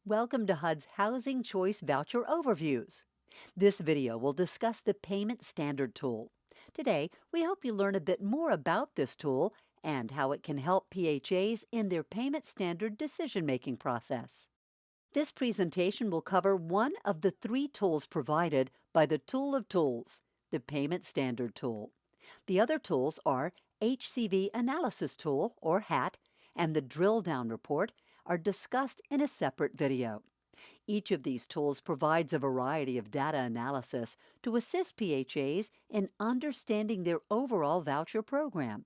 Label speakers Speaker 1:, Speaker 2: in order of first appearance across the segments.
Speaker 1: Welcome to HUD's Housing Choice Voucher Overviews. This video will discuss the Payment Standard Tool. Today, we hope you learn a bit more about this tool and how it can help PHAs in their payment standard decision-making process. This presentation will cover one of the three tools provided by the Tool of Tools, the Payment Standard Tool. The other tools are HCV Analysis Tool, or HAT, and the Drill Down Report are discussed in a separate video. Each of these tools provides a variety of data analysis to assist PHAs in understanding their overall voucher program.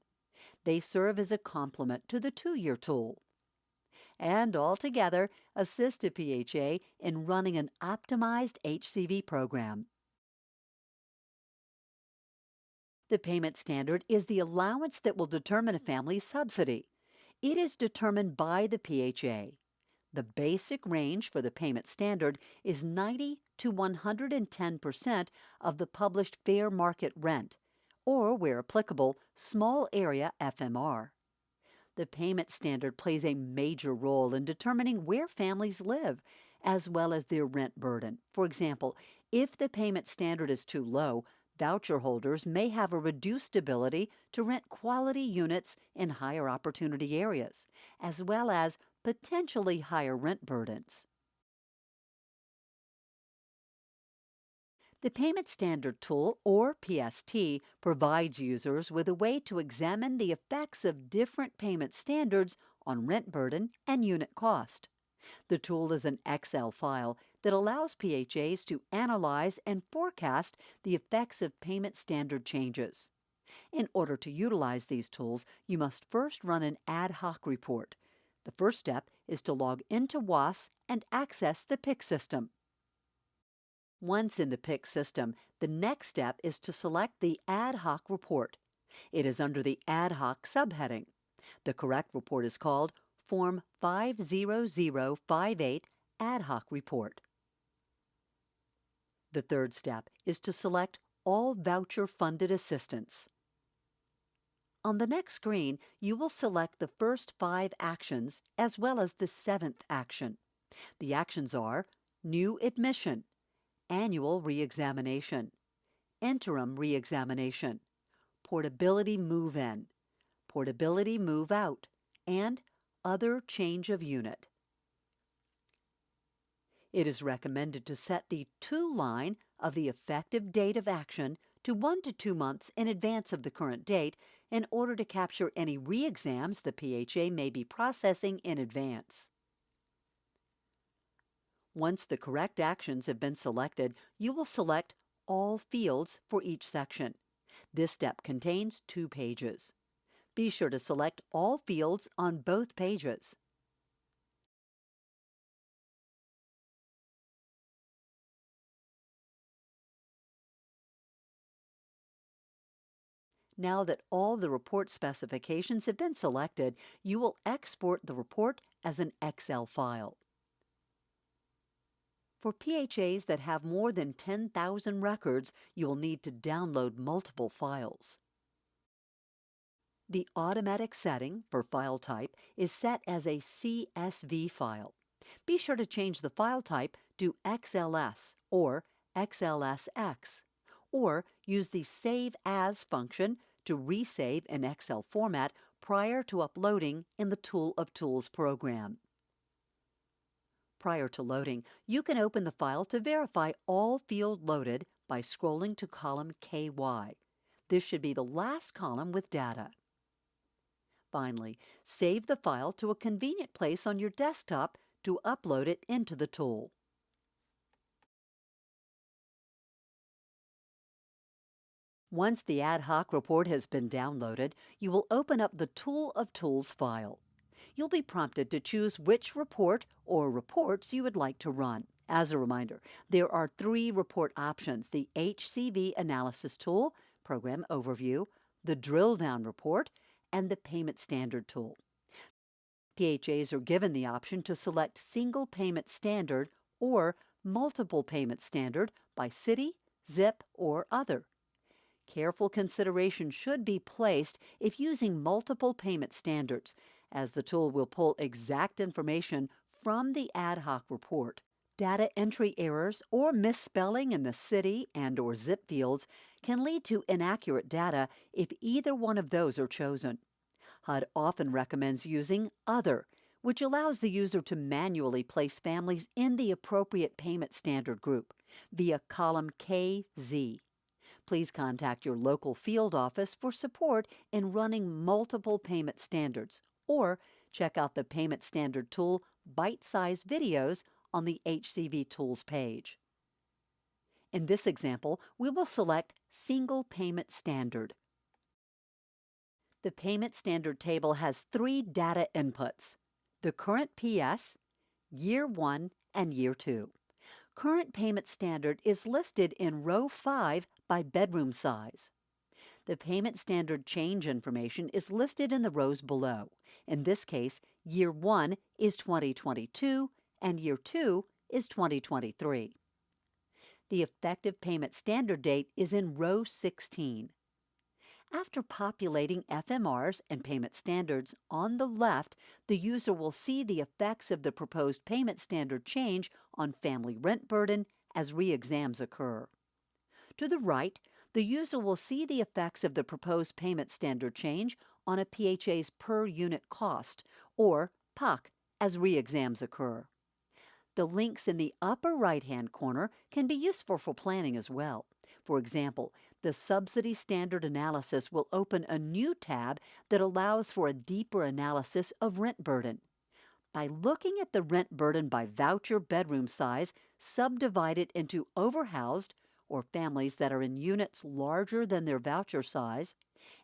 Speaker 1: They serve as a complement to the two-year tool, and altogether assist a PHA in running an optimized HCV program. The payment standard is the allowance that will determine a family's subsidy. It is determined by the PHA. The basic range for the payment standard is 90 to 110% of the published fair market rent, or, where applicable, small area FMR. The payment standard plays a major role in determining where families live, as well as their rent burden. For example, if the payment standard is too low, voucher holders may have a reduced ability to rent quality units in higher opportunity areas, as well as potentially higher rent burdens. The Payment Standard Tool, or PST, provides users with a way to examine the effects of different payment standards on rent burden and unit cost. The tool is an Excel file that allows PHAs to analyze and forecast the effects of payment standard changes. In order to utilize these tools, you must first run an ad hoc report. The first step is to log into WAS and access the PIC system. Once in the PIC system, the next step is to select the ad hoc report. It is under the ad hoc subheading. The correct report is called Form 50058 Ad Hoc Report. The third step is to select All Voucher-Funded Assistance. On the next screen, you will select the first 5 actions as well as the 7th action. The actions are New Admission, Annual Reexamination, Interim Reexamination, Portability Move-In, Portability Move-Out, and Other Change of Unit. It is recommended to set the to line of the effective date of action to 1 to 2 months in advance of the current date in order to capture any re-exams the PHA may be processing in advance. Once the correct actions have been selected, you will select all fields for each section. This step contains 2 pages. Be sure to select all fields on both pages. Now that all the report specifications have been selected, you will export the report as an Excel file. For PHAs that have more than 10,000 records, you will need to download multiple files. The automatic setting for file type is set as a CSV file. Be sure to change the file type to XLS or XLSX, or use the Save As function to resave in Excel format prior to uploading in the Tool of Tools program. Prior to loading, you can open the file to verify all field loaded by scrolling to column KY. This should be the last column with data. Finally, save the file to a convenient place on your desktop to upload it into the tool. Once the ad hoc report has been downloaded, you will open up the Tool of Tools file. You'll be prompted to choose which report or reports you would like to run. As a reminder, there are 3 report options: the HCV Analysis Tool, Program Overview, the Drill Down Report, and the Payment Standard Tool. PHAs are given the option to select Single Payment Standard or Multiple Payment Standard by city, zip, or other. Careful consideration should be placed if using multiple payment standards, as the tool will pull exact information from the Ad Hoc Report. Data entry errors or misspelling in the city and/or zip fields can lead to inaccurate data if either one of those are chosen. HUD often recommends using Other, which allows the user to manually place families in the appropriate payment standard group via column KZ. Please contact your local field office for support in running multiple payment standards, or check out the Payment Standard Tool bite-sized videos on the HCV Tools page. In this example, we will select Single Payment Standard. The Payment Standard table has 3 data inputs: the current PS, Year 1, and Year 2. Current Payment Standard is listed in row 5 by bedroom size. The Payment Standard change information is listed in the rows below. In this case, Year 1 is 2022 and Year 2 is 2023. The effective payment standard date is in row 16. After populating FMRs and payment standards on the left, the user will see the effects of the proposed payment standard change on family rent burden as re-exams occur. To the right, the user will see the effects of the proposed payment standard change on a PHA's per unit cost, or PUC, as re-exams occur. The links in the upper right-hand corner can be useful for planning as well. For example, the Subsidy Standard Analysis will open a new tab that allows for a deeper analysis of rent burden. By looking at the rent burden by voucher bedroom size, subdivide it into overhoused, or families that are in units larger than their voucher size,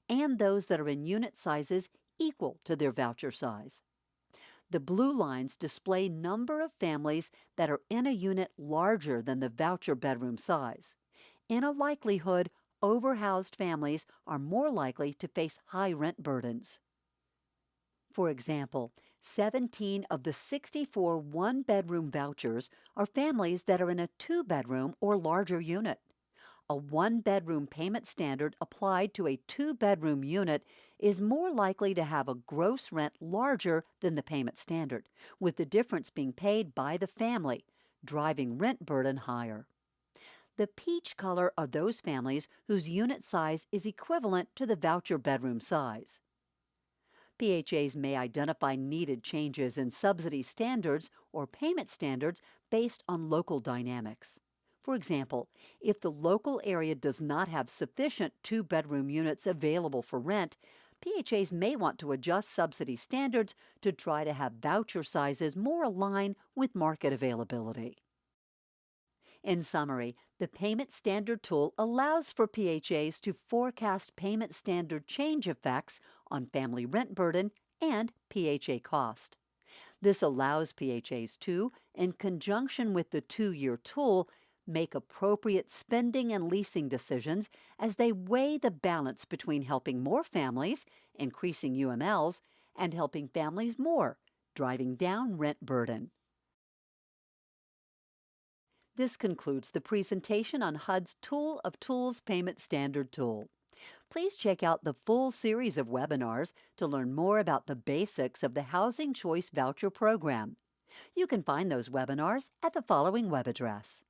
Speaker 1: and those that are in unit sizes equal to their voucher size. The blue lines display number of families that are in a unit larger than the voucher bedroom size. In a likelihood, overhoused families are more likely to face high rent burdens. For example, 17 of the 64 one-bedroom vouchers are families that are in a 2-bedroom or larger unit. A one-bedroom payment standard applied to a 2-bedroom unit is more likely to have a gross rent larger than the payment standard, with the difference being paid by the family, driving rent burden higher. The peach color are those families whose unit size is equivalent to the voucher bedroom size. PHAs may identify needed changes in subsidy standards or payment standards based on local dynamics. For example, if the local area does not have sufficient 2-bedroom units available for rent, PHAs may want to adjust subsidy standards to try to have voucher sizes more aligned with market availability. In summary, the Payment Standard Tool allows for PHAs to forecast payment standard change effects on family rent burden and PHA cost. This allows PHAs to, in conjunction with the 2-year tool, make appropriate spending and leasing decisions as they weigh the balance between helping more families, increasing UMLs, and helping families more, driving down rent burden. This concludes the presentation on HUD's Tool of Tools Payment Standard Tool. Please check out the full series of webinars to learn more about the basics of the Housing Choice Voucher Program. You can find those webinars at the following web address.